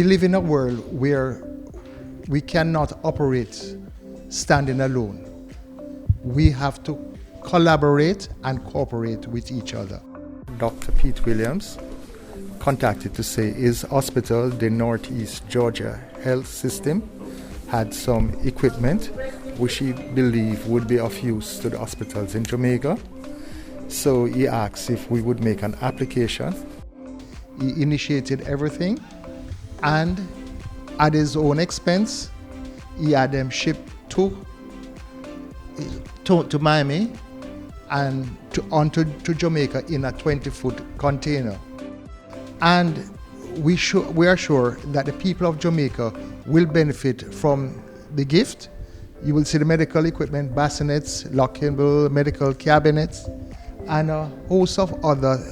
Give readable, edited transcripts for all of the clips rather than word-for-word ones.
We live in a world where we cannot operate standing alone. We have to collaborate and cooperate with each other. Dr. Pete Williams contacted to say his hospital, the Northeast Georgia Health System, had some equipment which he believed would be of use to the hospitals in Jamaica. So he asked if we would make an application. He initiated everything, and at his own expense, he had them shipped to Miami and to Jamaica in a 20-foot container. And we are sure that the people of Jamaica will benefit from the gift. You will see the medical equipment, bassinets, lockable medical cabinets, and a host of other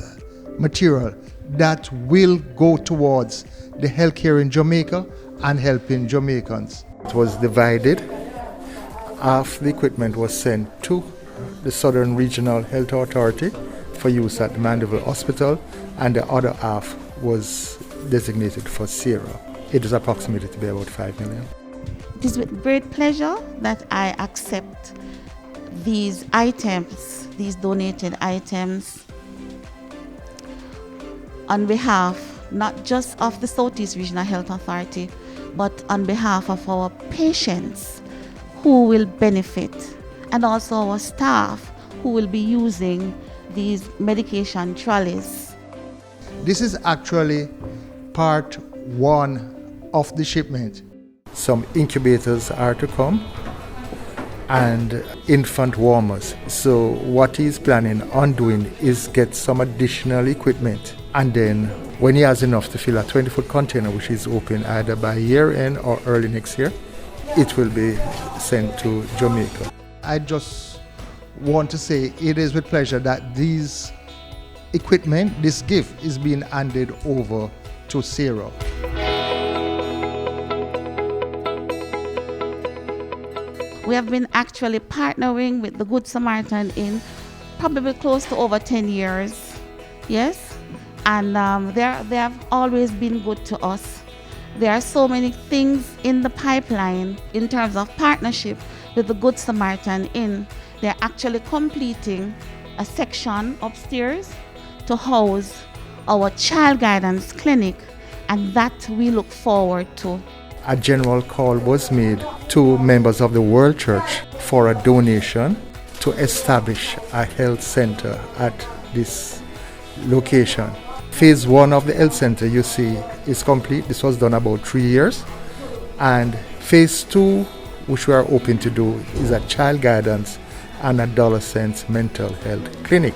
material that will go towards the healthcare in Jamaica and helping Jamaicans. It was divided. Half the equipment was sent to the Southern Regional Health Authority for use at the Mandeville Hospital, and the other half was designated for Sierra. It is approximated to be about 5 million. It is with great pleasure that I accept these items, these donated items, on behalf not just of the Southeast Regional Health Authority, but on behalf of our patients who will benefit, and also our staff who will be using these medication trolleys. This is actually part one of the shipment. Some incubators are to come and infant warmers. So what he's planning on doing is get some additional equipment, and then when he has enough to fill a 20-foot container, which is open either by year end or early next year, it will be sent to Jamaica. I just want to say it is with pleasure that these equipment, this gift, is being handed over to Sarah. We have been actually partnering with the Good Samaritan in probably close to over 10 years, yes? And they have always been good to us. There are so many things in the pipeline in terms of partnership with the Good Samaritan Inn. They're actually completing a section upstairs to house our child guidance clinic, and that we look forward to. A general call was made to members of the World Church for a donation to establish a health center at this location. Phase 1 of the health center, you see, is complete. This was done about 3 years. And phase 2, which we are hoping to do, is a child guidance and adolescent mental health clinic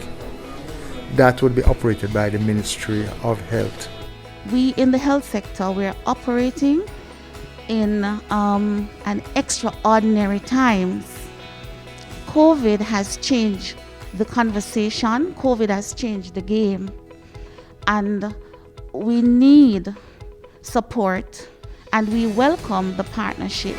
that would be operated by the Ministry of Health. We in the health sector, we're operating in an extraordinary times. COVID has changed the conversation. COVID has changed the game. And we need support, and we welcome the partnership.